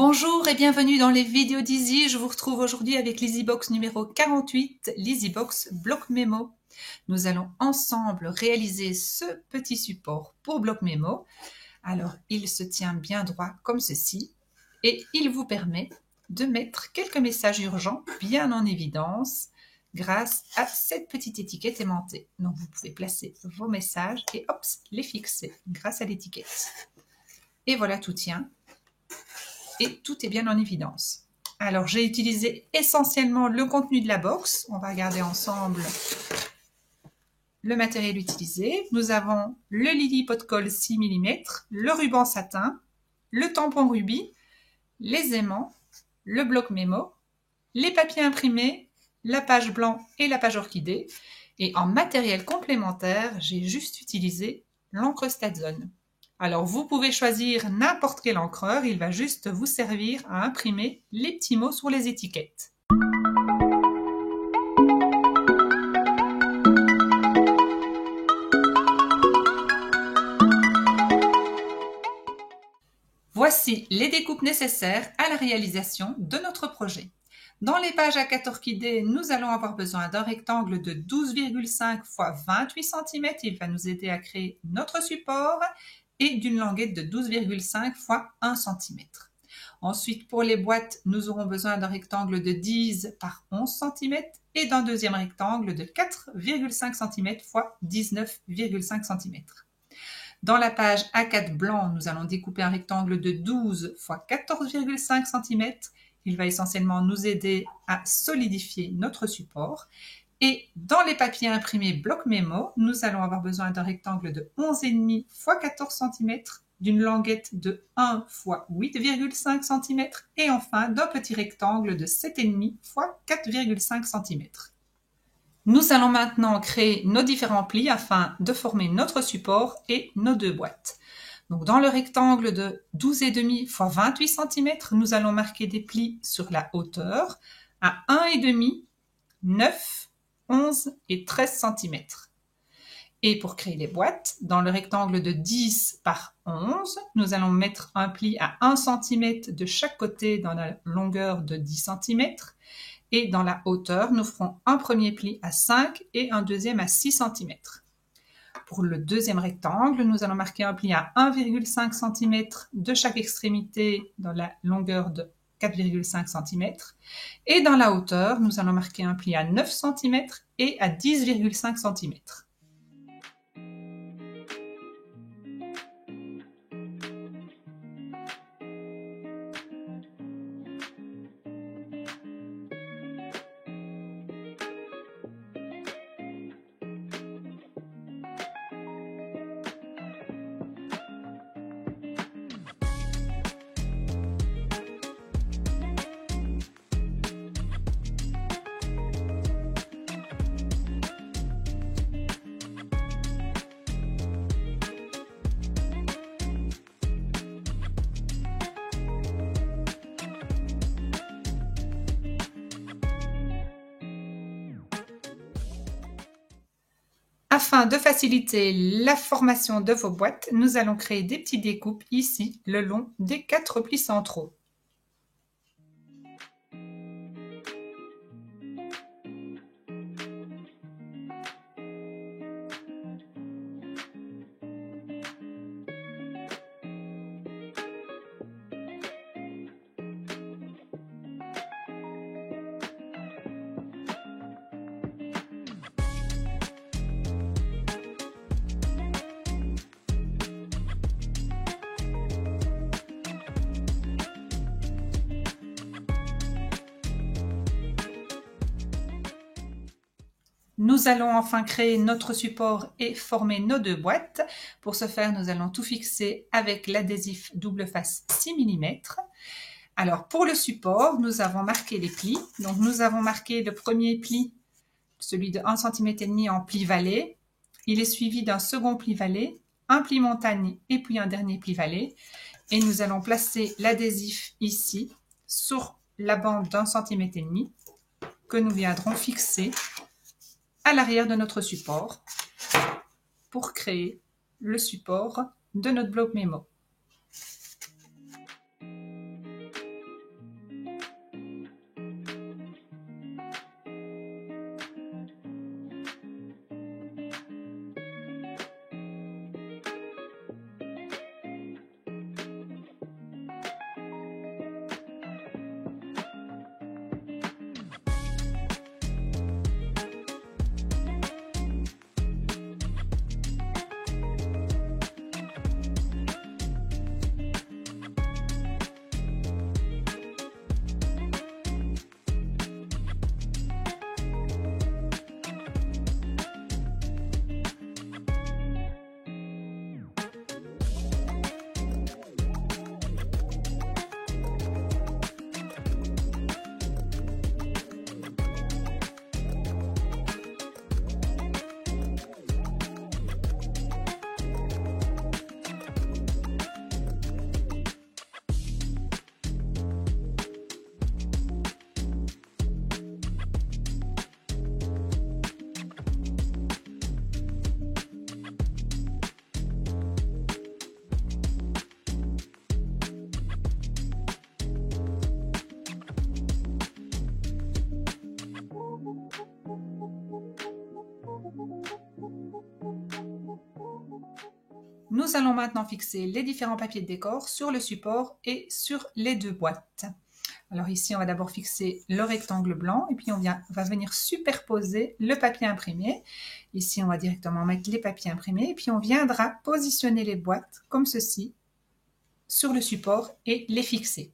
Bonjour et bienvenue dans les vidéos d'Easy. Je vous retrouve aujourd'hui avec l'EasyBox numéro 48, l'EasyBox Bloc Mémo. Nous allons ensemble réaliser ce petit support pour Bloc Mémo. Alors, il se tient bien droit comme ceci et il vous permet de mettre quelques messages urgents bien en évidence grâce à cette petite étiquette aimantée. Donc, vous pouvez placer vos messages et hop, les fixer grâce à l'étiquette. Et voilà, tout tient. Et tout est bien en évidence. Alors, j'ai utilisé essentiellement le contenu de la box. On va regarder ensemble le matériel utilisé. Nous avons le Lily pot de colle 6 mm, le ruban satin, le tampon rubis, les aimants, le bloc mémo, les papiers imprimés, la page blanc et la page orchidée. Et en matériel complémentaire, j'ai juste utilisé l'encre Stadzone. Alors, vous pouvez choisir n'importe quel encreur, il va juste vous servir à imprimer les petits mots sur les étiquettes. Voici les découpes nécessaires à la réalisation de notre projet. Dans les pages A4 orchidées, nous allons avoir besoin d'un rectangle de 12,5 x 28 cm. Il va nous aider à créer notre support et d'une languette de 12,5 x 1 cm. Ensuite, pour les boîtes, nous aurons besoin d'un rectangle de 10 par 11 cm et d'un deuxième rectangle de 4,5 cm x 19,5 cm. Dans la page A4 blanc, nous allons découper un rectangle de 12 x 14,5 cm. Il va essentiellement nous aider à solidifier notre support. Et dans les papiers imprimés bloc mémo, nous allons avoir besoin d'un rectangle de 11,5 x 14 cm, d'une languette de 1 x 8,5 cm et enfin d'un petit rectangle de 7,5 x 4,5 cm. Nous allons maintenant créer nos différents plis afin de former notre support et nos deux boîtes. Donc, dans le rectangle de 12,5 x 28 cm, nous allons marquer des plis sur la hauteur à 1,5, 9, 11 et 13 cm. Et pour créer les boîtes, dans le rectangle de 10 par 11, nous allons mettre un pli à 1 cm de chaque côté dans la longueur de 10 cm. Et dans la hauteur, nous ferons un premier pli à 5 et un deuxième à 6 cm. Pour le deuxième rectangle, nous allons marquer un pli à 1,5 cm de chaque extrémité dans la longueur de 4,5 cm. Et dans la hauteur, nous allons marquer un pli à 9 cm et à 10,5 cm. Afin de faciliter la formation de vos boîtes, nous allons créer des petites découpes ici le long des 4 plis centraux. Nous allons enfin créer notre support et former nos deux boîtes. Pour ce faire, nous allons tout fixer avec l'adhésif double face 6 mm. Alors, pour le support, nous avons marqué les plis. Donc, nous avons marqué le premier pli, celui de 1,5 cm en pli valet. Il est suivi d'un second pli valet, un pli montagne et puis un dernier pli valet. Et nous allons placer l'adhésif ici, sur la bande d'1,5 cm que nous viendrons fixer à l'arrière de notre support pour créer le support de notre bloc mémo. Nous allons maintenant fixer les différents papiers de décor sur le support et sur les deux boîtes. Alors ici, on va d'abord fixer le rectangle blanc et puis on va venir superposer le papier imprimé. Ici, on va directement mettre les papiers imprimés et puis on viendra positionner les boîtes comme ceci sur le support et les fixer.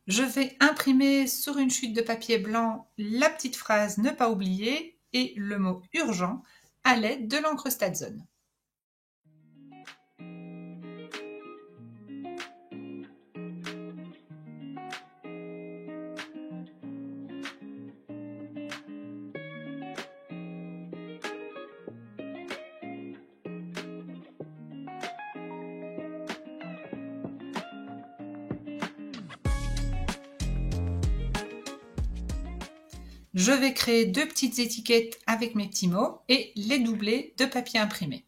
Je vais imprimer sur une chute de papier blanc la petite phrase « Ne pas oublier » et le mot « urgent » à l'aide de l'encre Statzon. Je vais créer deux petites étiquettes avec mes petits mots et les doubler de papier imprimé.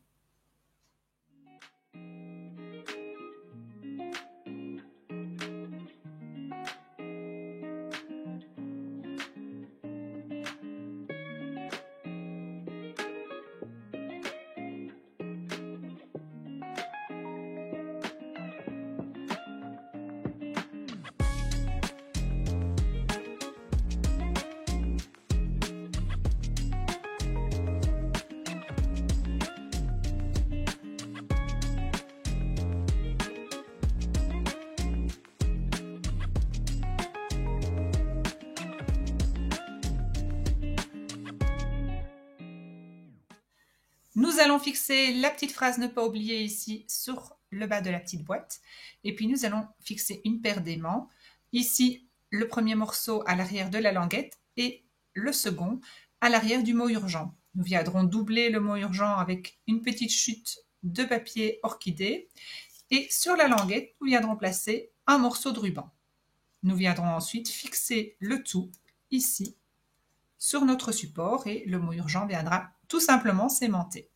Nous allons fixer la petite phrase « Ne pas oublier » ici sur le bas de la petite boîte. Et puis nous allons fixer une paire d'aimants. Ici, le premier morceau à l'arrière de la languette et le second à l'arrière du mot urgent. Nous viendrons doubler le mot urgent avec une petite chute de papier orchidée. Et sur la languette, nous viendrons placer un morceau de ruban. Nous viendrons ensuite fixer le tout ici sur notre support et le mot urgent viendra tout simplement s'aimanter.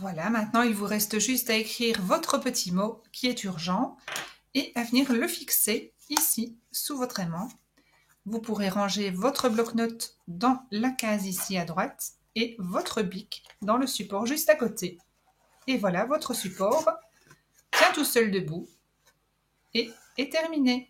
Voilà, maintenant il vous reste juste à écrire votre petit mot qui est urgent et à venir le fixer ici sous votre aimant. Vous pourrez ranger votre bloc-notes dans la case ici à droite et votre bic dans le support juste à côté. Et voilà, votre support tient tout seul debout et est terminé.